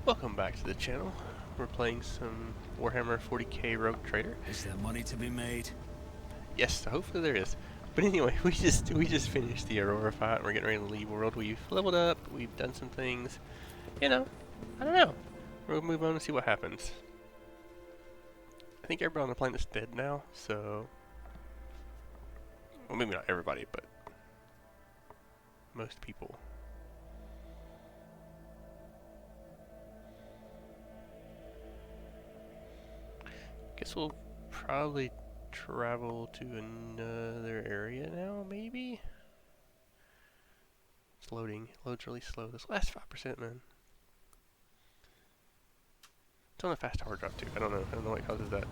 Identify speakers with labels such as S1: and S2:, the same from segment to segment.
S1: Welcome back to the channel. We're playing some Warhammer 40k Rogue Trader.
S2: Is there money to be made?
S1: Yes, hopefully there is. But anyway, we just finished the Aurora fight. And we're getting ready to leave world. We've leveled up. We've done some things. You know, I don't know. We'll move on and see what happens. I think everybody on the planet is dead now, so well, maybe not everybody, but most people. Guess we'll probably travel to another area now, maybe? It's loading. It loads really slow. This last 5%, man. It's on a fast hard drop, too. I don't know what causes that.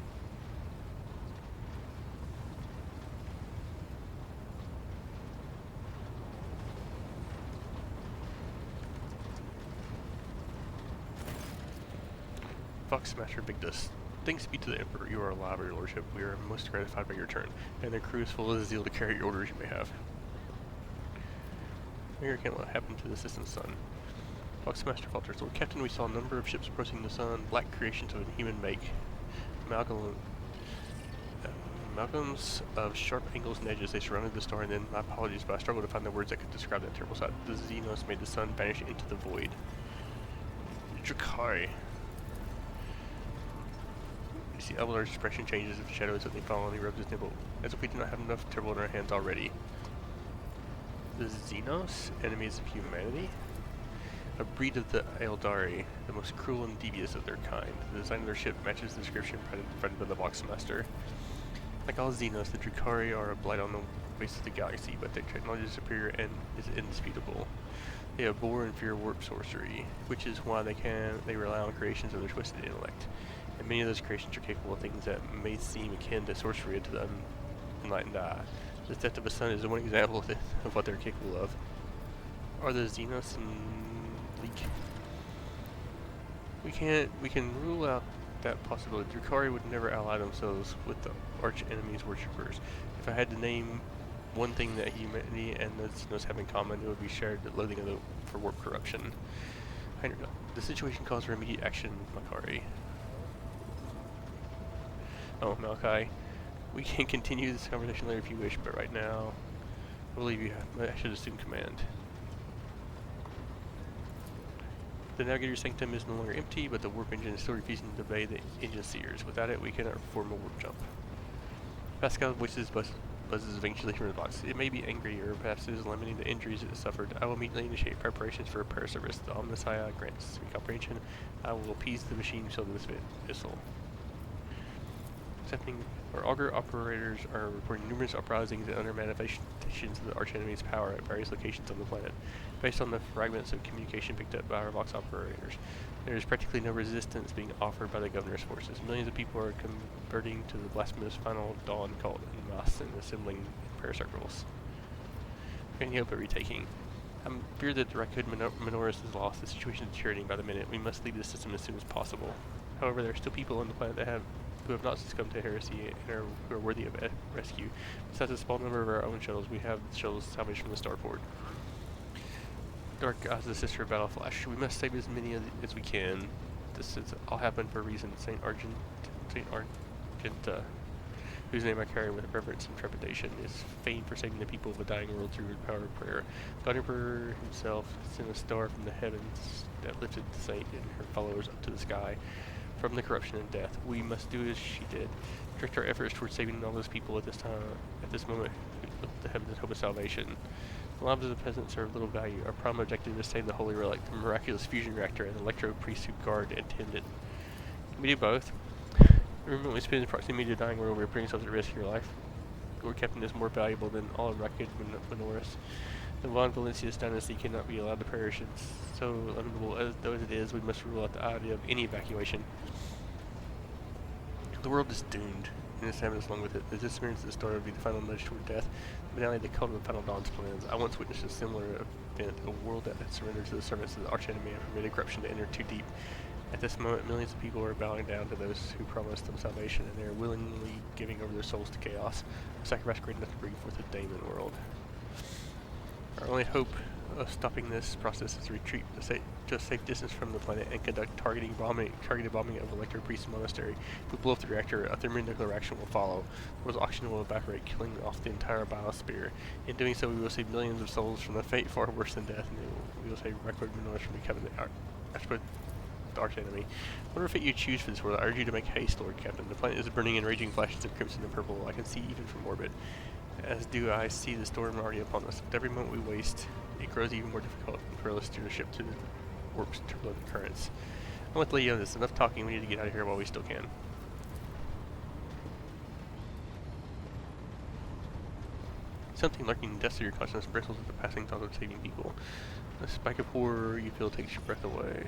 S1: Fox Smasher Big Dust. Thanks be to the Emperor, you are alive, your lordship. We are most gratified by your return, and their crew is full of zeal to carry your orders you may have. Here can't what happened to the system's sun. Fox Master falters. Lord Captain, we saw a number of ships approaching the sun, black creations of a human make. Amalgams of sharp angles and edges, they surrounded the star, and then, my apologies, but I struggled to find the words that could describe that terrible sight. The Xenos made the sun vanish into the void. Drakari. You see Elvilar's expression changes as the shadows that they fall and he rubs his nipple, as if we do not have enough trouble in our hands already. The Xenos, enemies of humanity? A breed of the Eldari, the most cruel and devious of their kind. The design of their ship matches the description provided by the Vox Master. Like all Xenos, the Drakari are a blight on the face of the galaxy, but their technology is superior and is indisputable. They abhor and fear warp sorcery, which is why they rely on creations of their twisted intellect. And many of those creations are capable of things that may seem akin to sorcery to the unenlightened eye. The death of a sun is one example of what they're capable of. Are the Xenos in league? We can rule out that possibility. Drakari would never ally themselves with the arch enemy's worshippers. If I had to name one thing that humanity and the Xenos have in common, it would be shared loathing for warp corruption. I don't know. The situation calls for immediate action, Makari. Oh, Malachi. We can continue this conversation later if you wish, but right now, I believe you have. I should assume command. The Navigator's Sanctum is no longer empty, but the warp engine is still refusing to obey the engine seers. Without it, we cannot perform a warp jump. Pascal voices buzzes eventually from the box. It may be angry, or perhaps it is lamenting the injuries it has suffered. I will immediately initiate preparations for repair service. The Omnissiah grants me comprehension. I will appease the machine so this missile. Our auger operators are reporting numerous uprisings and other manifestations of the archenemy's power at various locations on the planet. Based on the fragments of communication picked up by our Vox operators, there is practically no resistance being offered by the governor's forces. Millions of people are converting to the blasphemous final dawn cult en masse and assembling in prayer circles. Any hope of retaking? I fear that the Raccoon Minoris is lost. The situation is deteriorating by the minute. We must leave the system as soon as possible. However, there are still people on the planet who have not succumbed to heresy and who are worthy of rescue. Besides a small number of our own shuttles, we have shuttles salvaged from the starport. Dark Eyes, the sister of Battle Flash. We must save as many as we can. This is all happened for a reason. Saint Argenta, whose name I carry with reverence and trepidation, is famed for saving the people of a dying world through the power of prayer. God Emperor himself sent a star from the heavens that lifted the saint and her followers up to the sky from the corruption and death. We must do as she did. Direct our efforts towards saving all those people at this moment who look to the heavens in hope of salvation. The lives of the peasants are of little value. Our prime objective is to save the Holy Relic, the miraculous fusion reactor, and the electro priests who guard and tend it. Can we do both? Remember, when we spend in proximity to the dying world, we are putting ourselves at risk for your life. Lord Captain is more valuable than all of Raccoon Minoris. The Von Valencius dynasty cannot be allowed to perish, and so lamentable as it is, we must rule out the idea of any evacuation. The world is doomed, and this happens along with it. The disappearance of the star would be the final nudge toward death. The finale, the cult of the Final Dawn's plans. I once witnessed a similar event, a world that had surrendered to the servants of the archenemy and permitted corruption to enter too deep. At this moment, millions of people are bowing down to those who promised them salvation, and they are willingly giving over their souls to chaos. A sacrifice great enough to bring forth a daemon world. Our only hope of stopping this process is retreat to a safe distance from the planet and conduct targeted bombing of Electro Priest Monastery. If we blow up the reactor, a thermonuclear reaction will follow. The world's oxygen will evaporate, killing off the entire biosphere. In doing so, we will save millions of souls from a fate far worse than death, and we will save record minorities from becoming the arch enemy. Whatever fate you choose for this world, I urge you to make haste, Lord Captain. The planet is burning in raging flashes of crimson and purple. I can see even from orbit. As do I see the storm already upon us. With every moment we waste, it grows even more difficult and perilous to steer the ship to the warp's turbulent currents. I'm with Leo on this. Enough talking. We need to get out of here while we still can. Something lurking in the depths of your consciousness bristles with the passing thought of saving people. A spike of horror you feel takes your breath away.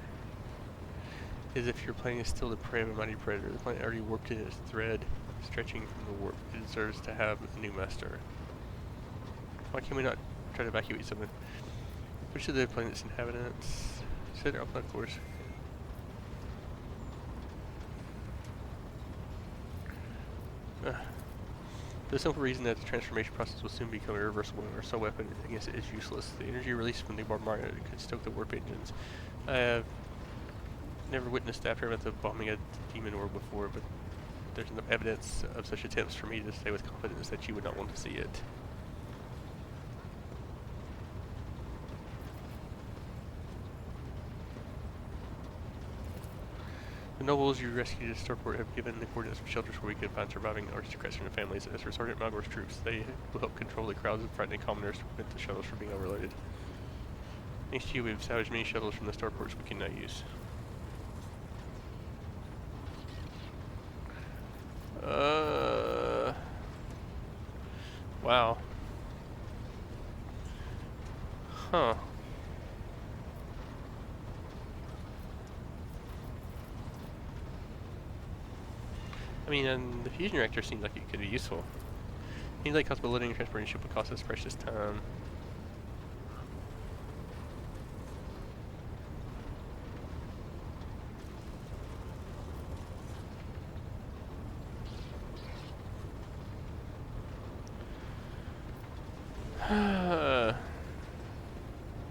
S1: As if your planet is still the prey of a mighty predator. The planet already warped in its thread, stretching from the warp. It deserves to have a new master. Why can we not try to evacuate someone? Which of the planet's inhabitants? Set off that course. For the simple reason that the transformation process will soon become irreversible and our sole weapon against it is useless. The energy released from the bombardment could stoke the warp engines. I have never witnessed the aftermath of bombing a demon orb before, but there's enough evidence of such attempts for me to say with confidence that you would not want to see it. The nobles you rescued at Starport have given the coordinates of shelters where we could find surviving aristocrats and their families. As for Sergeant Malgore's troops, they will help control the crowds of frightening commoners to prevent the shuttles from being overloaded. Thanks to you, we've salvaged many shuttles from the starports we can now use. Wow. Huh. I mean, the fusion reactor seems like it could be useful. Seems like loading and transporting ship would cost us precious time.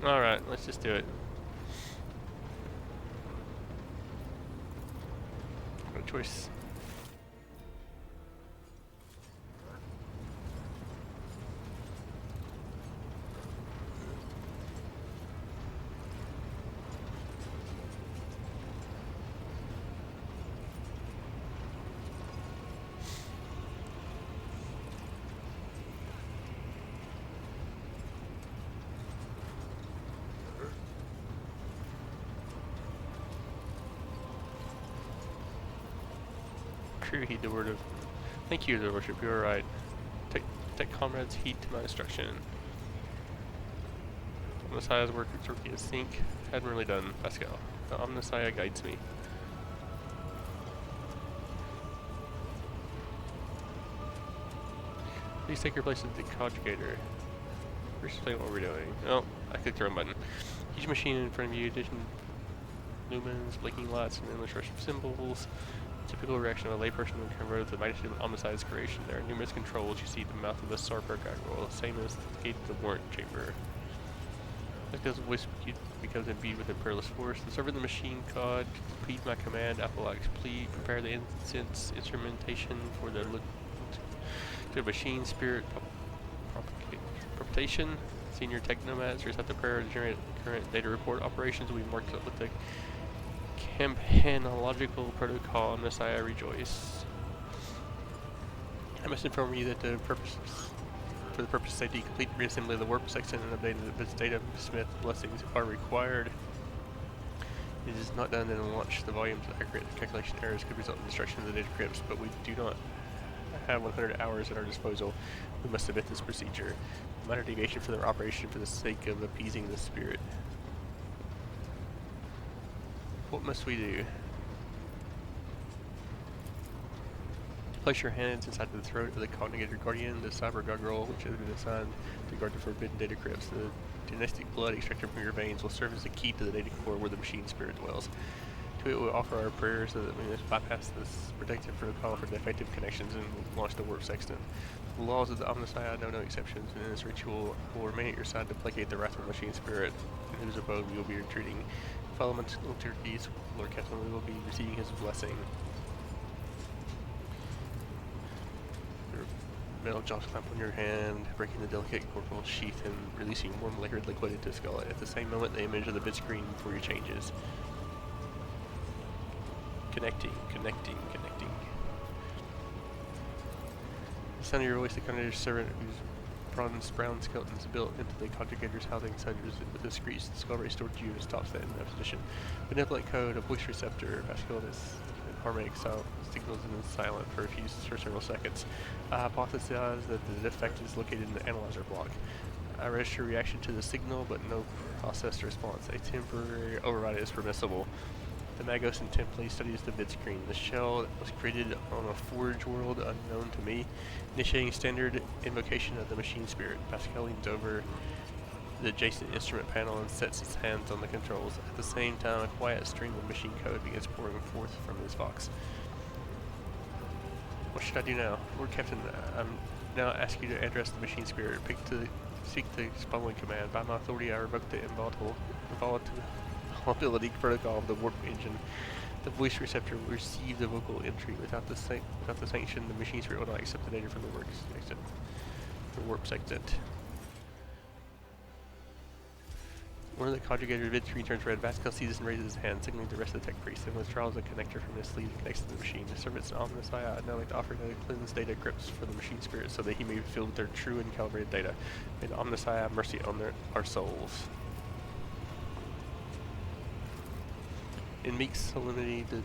S1: Alright, let's just do it. No choice. True, heed the word of... Thank you, Your Worship, you are right. Take comrades' heed to my instruction. Omnissiah's work at Turkey is sink. Admirably done, Pascal. The Omnissiah guides me. Please take your place as the conjugator. First explain what we're doing. Oh, I clicked the wrong button. Huge machine in front of you, addition lumens, blinking lights, and endless rush of symbols. Typical reaction of a layperson when converted to the magnitude of Omnissiah's creation. There are numerous controls. You see the mouth of the Sarper gargoyle, same as the gate of the warrant chamber. Pascal's voice becomes imbued with a perilous force. The servant of the machine god, complete my command. Appalax, please prepare the incense instrumentation for the machine spirit propagation. Senior technomads reset the prayer to generate current data report operations. We've marked up with the campanological protocol. Messiah rejoice. I must inform you that for the purpose of safety, complete reassembly of the warp section and updating of its data Smith blessings are required. It is not done, then launch the volumes of accurate calculation errors could result in destruction of the data crypts, but we do not have 100 hours at our disposal. We must submit this procedure. Minor deviation from their operation for the sake of appeasing the spirit. What must we do? Place your hands inside the throat of the Cognigator Guardian, the Cyber Gargoyle, which has been assigned to guard the forbidden data crypts. The dynastic blood extracted from your veins will serve as the key to the data core where the machine spirit dwells. To it will offer our prayers that we must bypass this protective protocol for defective connections and launch the warp sextant. The laws of the Omnissiah know no exceptions, and in this ritual will remain at your side to placate the wrathful machine spirit in whose abode we will be retreating. Follow my turkeys, Lord Captain, we will be receiving his blessing. Your metal jaws clamp on your hand, breaking the delicate corporal sheath and releasing warm liquid into the skull. At the same moment, the image of the bid screen for you changes. Connecting. The sound of your voice, the conjugator's servant, whose bronze brown skeleton is built into the conjugator's housing centers with a discreet skull restored to you and stops that in that position. Benevolent code, a voice receptor, vasculitis, and harmonic sound signals in silent for several seconds. I hypothesize that the defect is located in the analyzer block. I register reaction to the signal, but no processed response. A temporary override is permissible. The Magos intently studies the vid screen. The shell that was created on a forge world unknown to me, initiating standard invocation of the machine spirit. Pascal leans over the adjacent instrument panel and sets his hands on the controls. At the same time, a quiet stream of machine code begins pouring forth from his box. What should I do now? Lord Captain, I'm now asking you to address the machine spirit. Seek the following command. By my authority, I revoke the invulnerability protocol of the warp engine. The voice receptor will receive the vocal entry. Without the sanction, the machine spirit will not accept the data from the warp sextant. One of the conjugator vid screen turns red. Vascal sees this and raises his hand, signaling the rest of the tech priest, and withdraws a connector from his sleeve and connects to the machine. The servants of Omnissiah now like to offer to cleanse data crypts for the machine spirit so that he may be filled with their true and calibrated data. May the Omnissiah have mercy on our souls. In meek solemnity, the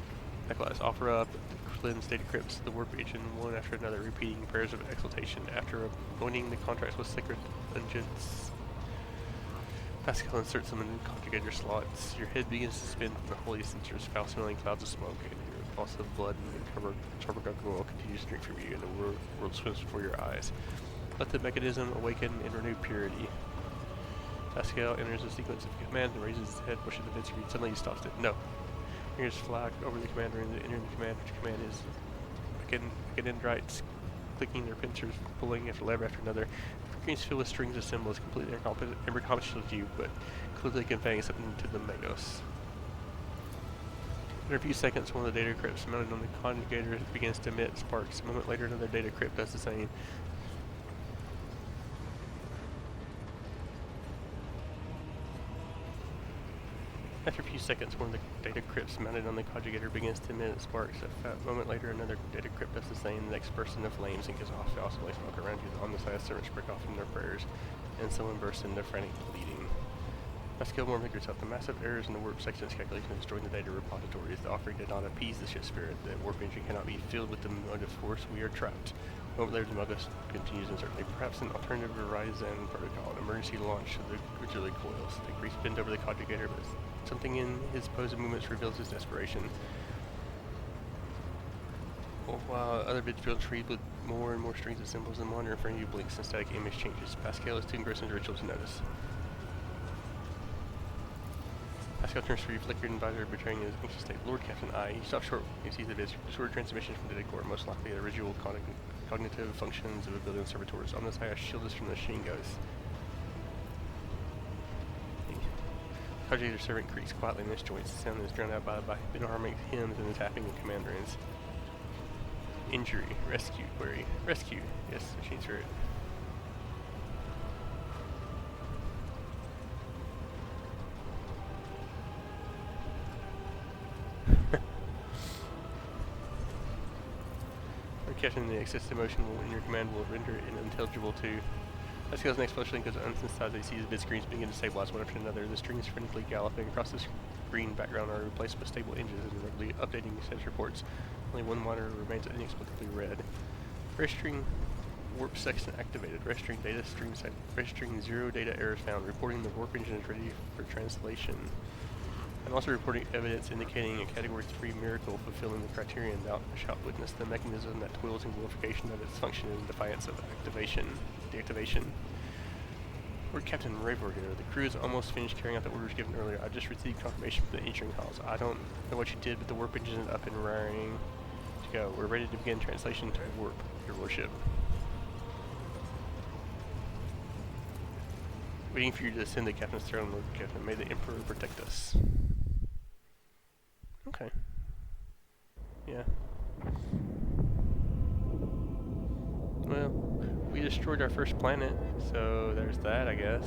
S1: Necklace offer up the cleansed data crypts, the warp engine, one after another, repeating prayers of exaltation. After anointing the contracts with sacred unguents, Pascal inserts them in conjugator slots. Your head begins to spin from the holy censers, foul-smelling clouds of smoke, and your pulse of blood and turbogun oil continues to drink from you, and the world swims before your eyes. Let the mechanism awaken in renewed purity. Pascal enters a sequence of commands and raises his head, pushing the vid screen. Suddenly he stops it. No. Here's flag over the commander and entering the command, which command is Megadendrites clicking their pincers, pulling after lever after another. The screen's filled with strings of symbols, completely incomprehensible to you, but clearly conveying something to the Magos. After a few seconds, one of the data crypts mounted on the conjugator begins to emit sparks. A moment later, another data crypt does the same. After a few seconds, one of the data crypts mounted on the conjugator begins to emit sparks. A moment later, another data crypt does the same. The next burst into flames and gives off. It also lays smoke around you. The Omnissiah servants break off from their prayers, and someone bursts into frantic bleeding. Pascal more figures out the massive errors in the warp section's calculation of destroying the data repositories. The offering did not appease the ship spirit. The warp engine cannot be filled with the motive force. We are trapped. A moment later, the Magos continues uncertainly. Perhaps an alternative horizon protocol, an emergency launch of the original coils. The priest bent over the conjugator, but something in his pose and movements reveals his desperation. While other bits feel treated with more and more strings of symbols, the monitor in front of you blinks and static image changes. Pascal is too engrossed in ritual to notice. Pascal turns to you, flickered and visor, betraying his anxious state. Lord Captain, he stops short. He sees that his short transmission from the data core, most likely the residual cognitive functions of a billion servitors. Omnissiah shield us from the machine ghosts. Conjugator servant creaks quietly in his joints. The sound is drowned out by harmonic hymns and the tapping of command runes. Injury. Rescue. Query. Rescue. Yes, machine spirit. Captain, the excessive emotion in your command will render it unintelligible to. Pascal's next flush link goes unsensitized. He sees bid screens begin to stabilize one after another. The strings frantically galloping across the screen background are replaced with stable engines and regularly updating status reports. Only one monitor remains inexplicably red. Registering warp sextant activated. Registering data stream set. Registering 0 data errors found. Reporting the warp engine is ready for translation. I'm also reporting evidence indicating a Category 3 miracle fulfilling the criterion. Thou shalt witness the mechanism that toils in glorification of its function in defiance of deactivation. We're Captain Raver here. The crew is almost finished carrying out the orders given earlier. I just received confirmation from the engineering halls. I don't know what you did, but the warp engine is up and raring to go. We're ready to begin translation to warp, your lordship. Waiting for you to ascend the captain's throne, Lord Captain. May the Emperor protect us. Okay. Yeah. Well, we destroyed our first planet, so there's that, I guess.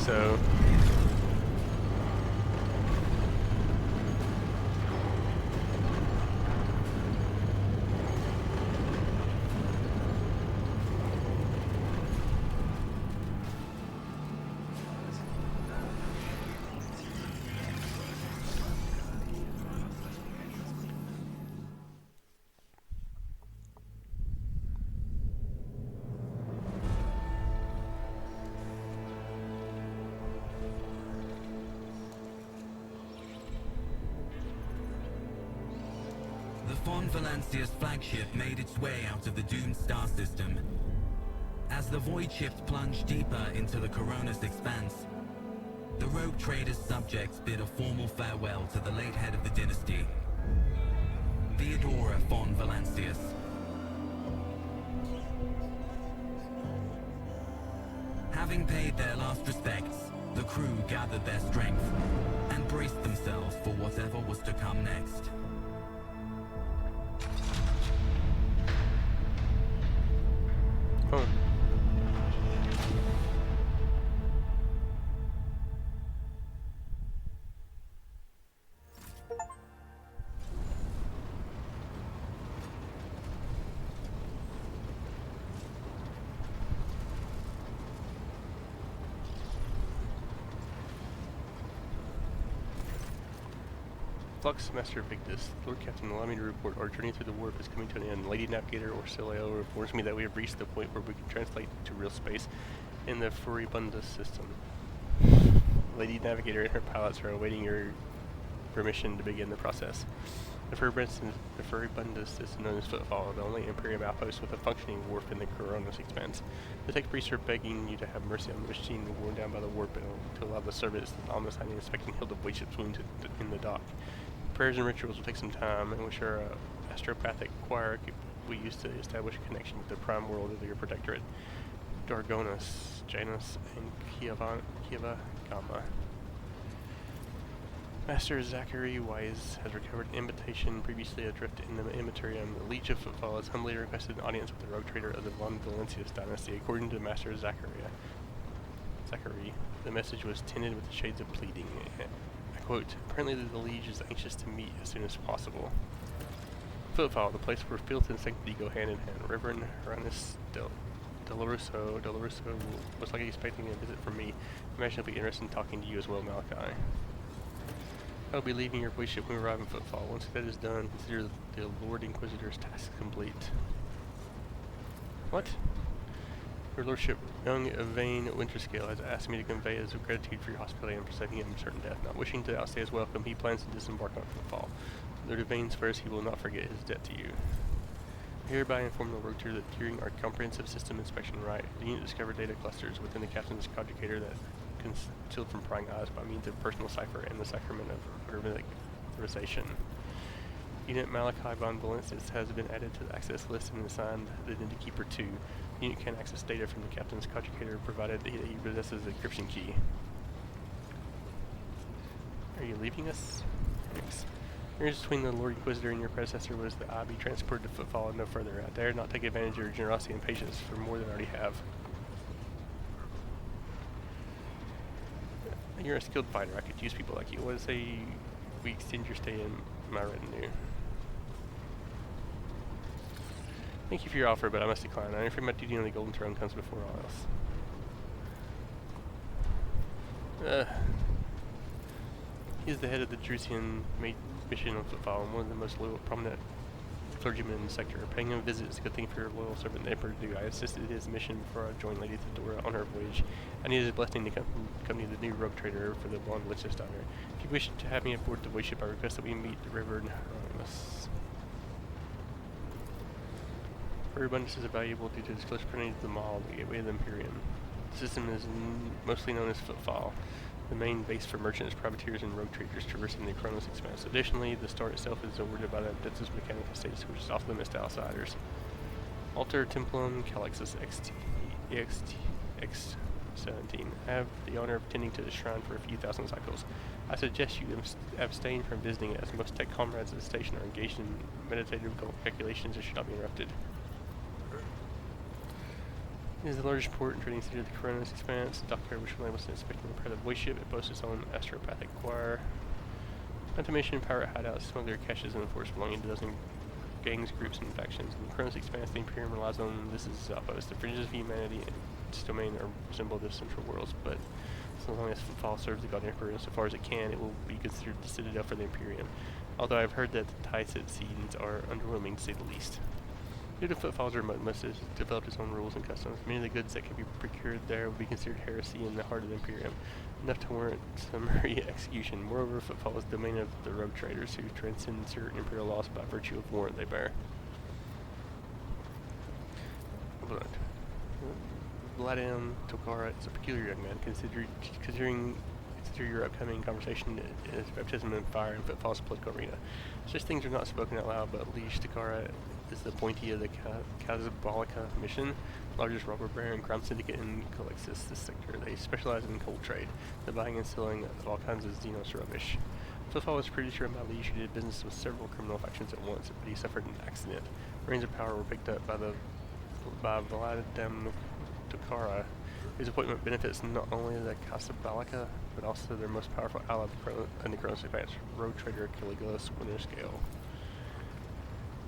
S1: So
S2: Von Valancia's flagship made its way out of the doomed star system. As the void ships plunged deeper into the Koronus Expanse, the rogue trader's subjects bid a formal farewell to the late head of the dynasty, Theodora von Valancius. Having paid their last respects, the crew gathered their strength and braced themselves for whatever was to come next.
S1: Oh. Flux Master Victus, Lord Captain, allow me to report. Our journey through the warp is coming to an end. Lady Navigator or Sileo informs me that we have reached the point where we can translate to real space in the Furibunda system. Lady Navigator and her pilots are awaiting your permission to begin the process. The Furibunda system known as Footfall, the only Imperium outpost with a functioning warp in the Koronus Expanse. The tech priests are begging you to have mercy on the machine worn down by the warp and to allow the service that almost had an inspecting hill of voidships wounded in the dock. Prayers and rituals will take some time, in which our astropathic choir we use to establish a connection with the prime world of your protectorate, Dargonus, Janus, and Kieva Gamma. Master Zachary Wise has recovered an invitation previously adrift in the Imperium. The Leech of Footfall has humbly requested an audience with the rogue trader of the Von Valancius dynasty. According to Master Zachary, the message was tinted with the shades of pleading. I quote, apparently the Liege is anxious to meet as soon as possible. Footfall, the place where filth and sanctity go hand in hand. Reverend Hieronymus Delarusso was likely expecting a visit from me. Imagine he'll be interested in talking to you as well, Malachi. I'll be leaving your void ship when we arrive in Footfall. Once that is done, consider the Lord Inquisitor's task complete. What? Your Lordship, young Yvain Winterscale has asked me to convey his gratitude for your hospitality and for saving him from certain death. Not wishing to outstay his welcome, he plans to disembark on Footfall. Lord Yvain swears he will not forget his debt to you. I hereby inform the rogue trader that during our comprehensive system inspection right, the unit discovered data clusters within the captain's conjugator that concealed from prying eyes by means of personal cipher and the sacrament of hermetic authorization. Unit Malachi von Valancius has been added to the access list and assigned the Identity Keeper 2. The unit can access data from the captain's conjugator provided that he possesses the encryption key. Are you leaving us? Thanks. The difference between the Lord Inquisitor and your predecessor was that I be transported to Footfall and no further. I dare not take advantage of your generosity and patience for more than I already have. You're a skilled fighter. I could use people like you. What to say we extend your stay in my retinue? Thank you for your offer, but I must decline. I fear my duty on the Golden Throne comes before all else. He is the head of the Drusian mission on Footfall and one of the most loyal, prominent clergymen in the sector. Paying him a visit is a good thing for your loyal servant, the Emperor to do. I assisted his mission before I joined Lady Theodora on her voyage. I needed his blessing to accompany the new rogue trader for the blonde witch's daughter. If you wish to have me aboard the voidship, I request that we meet the Reverend Hieronymus. Fur abundance is valuable due to its close proximity to the Mall, the gateway of the Imperium. The system is mostly known as Footfall, the main base for merchants, privateers, and rogue traders traversing the Koronus Expanse. Additionally, the star itself is awarded by the Densus Mechanica States, which is off limits to outsiders. Alter Templum Calixus X17. I have the honor of tending to the shrine for a few thousand cycles. I suggest you abstain from visiting it, as most tech comrades at the station are engaged in meditative calculations and should not be interrupted. It is the largest port and trading city of the Koronus Expanse. The dockyard which was inspecting the part of the voidship. It boasts its own astropathic choir. Automation, pirate hideouts, smuggler caches, and force belonging to dozen gangs, groups, and factions. In the Koronus Expanse, the Imperium relies on this as its outpost. The fringes of humanity and its domain resemble the central worlds, but so long as Footfall serves the God Emperor as far as it can, it will be considered the citadel for the Imperium. Although I've heard that the Tycid scenes are underwhelming to say the least. Due to Footfall's remoteness, it has developed its own rules and customs. Many of the goods that can be procured there would be considered heresy in the heart of the Imperium, enough to warrant summary execution. Moreover, Footfall is the domain of the rogue traders who transcend certain Imperial laws by virtue of warrant they bear. Vladimir Tokara is a peculiar young man. Consider your upcoming conversation is baptism in fire and Footfall's political arena. Such things are not spoken out loud, but Liege Tokara is the appointee of the Casablanca mission, largest robber baron crime syndicate in Calixus, this sector. They specialize in coal trade, the buying and selling of all kinds of Xenos rubbish. Footfall was pretty sure about Liege, who did business with several criminal factions at once, but he suffered an accident. Reins of power were picked up by Vladimir Tokara, whose appointment benefits not only the Casablanca, but also their most powerful ally in the Koronus Expanse, rogue trader Caligula's Winterscale.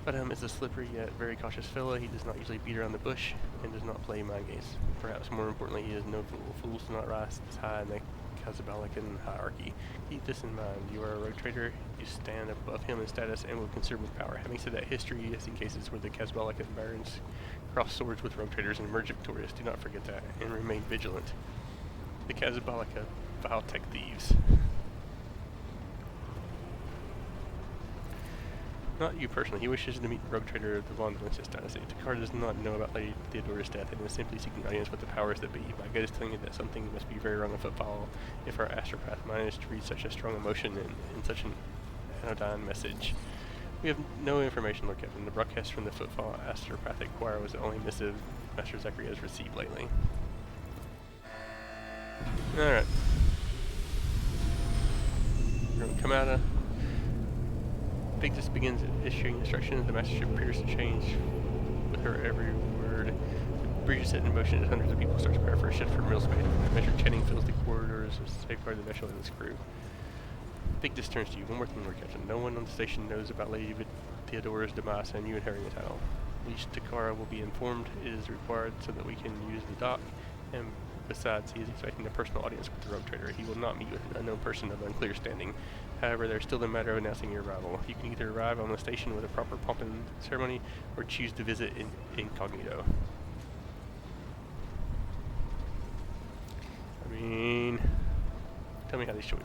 S1: Vladimir is a slippery yet very cautious fellow. He does not usually beat around the bush and does not play mind games. Perhaps more importantly, he is no fool. Fools do not rise as high in the Casablancan hierarchy. Keep this in mind. You are a rogue trader. You stand above him in status and with considerable power. Having said that, history has seen cases where the Casablancan barons cross swords with rogue traders and emerge victorious. Do not forget that and remain vigilant. The Casablanca vile tech thieves. Not you personally. He wishes to meet the rogue trader of the Von Vincent dynasty. Tokara does not know about Lady Theodora's death and is simply seeking audience with the powers that be. My gut is telling me that something must be very wrong with Footfall if our astropath managed to read such a strong emotion in such an anodyne message. We have no information, Lord Captain. The broadcast from the Footfall astropathic choir was the only missive Master Zachary has received lately. Alright. We're going to come out of... Victus begins issuing instructions. The mastership appears to change with her every word. The bridge is set in motion as hundreds of people start to prepare for a shift from real space. A measured chanting fills the corridors to safeguard the vessel and its crew. Victus turns to you. One more thing, Lord Captain. No one on the station knows about Lady Theodora's demise and you inheriting the title. Liege Tokara will be informed. It is required so that we can use the dock, and besides, he is expecting a personal audience with the rogue trader. He will not meet with an unknown person of unclear standing. However, there's still the matter of announcing your arrival. You can either arrive on the station with a proper pomp and ceremony, or choose to visit incognito. I mean, tell me how these show you.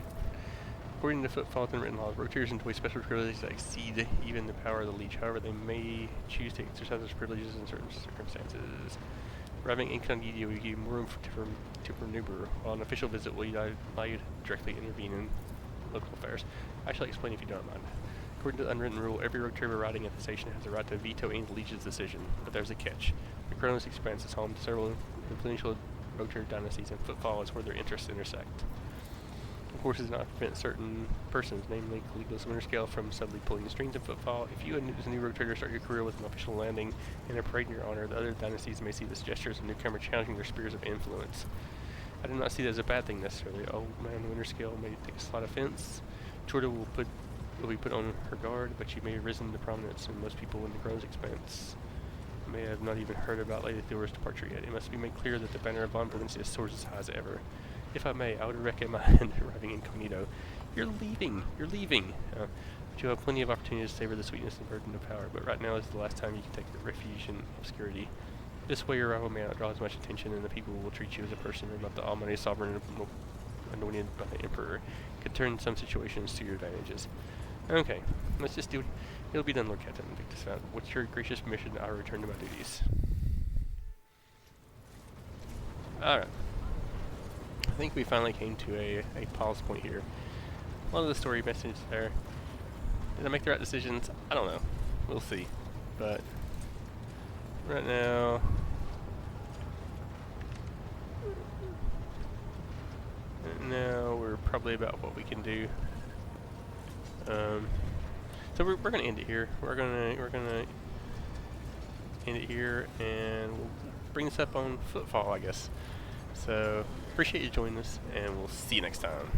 S1: According to Footfall's and written laws, rogue traders enjoy special privileges that exceed even the power of the Liege. However, they may choose to exercise those privileges in certain circumstances. Arriving incognito will give you more room to maneuver, while an official visit will allow you to directly intervene in local affairs. I shall explain if you don't mind. According to the unwritten rule, every rogue trader riding at the station has the right to veto any Liege's decision, but there's a catch. The Koronus Expanse is home to several influential rogue trader dynasties, and Footfall is where their interests intersect. Of course, it does not prevent certain persons, namely Caligula's Winterscale, from subtly pulling the strings of Footfall. If you as a new rogue trader start your career with an official landing and a parade in your honor, the other dynasties may see this gesture as a newcomer challenging their spheres of influence. I do not see that as a bad thing necessarily. Old man Winterscale may take a slight offense. Chorda will be put on her guard, but she may have risen to prominence, and most people in the Koronus Expanse may have not even heard about Lady Theodora's departure yet. It must be made clear that the banner of Von Valencia soars as high as ever. If I may, I would recommend arriving incognito. You're leaving. You're leaving. But you'll have plenty of opportunities to savor the sweetness and burden of power. But right now is the last time you can take refuge in obscurity. This way your rival may not draw as much attention, and the people will treat you as a person and not the almighty sovereign anointed by the Emperor. Could turn some situations to your advantages. Okay, let's just do it. It'll be done, Lord Captain. Victus Fount. What's your gracious permission? I return to my duties. Alright. I think we finally came to a pause point here. A lot of the story message there. Did I make the right decisions? I don't know. We'll see. But right now, we're probably about what we can do. So we're gonna end it here. We're gonna end it here, and we'll bring this up on Footfall, I guess. So appreciate you joining us, and we'll see you next time.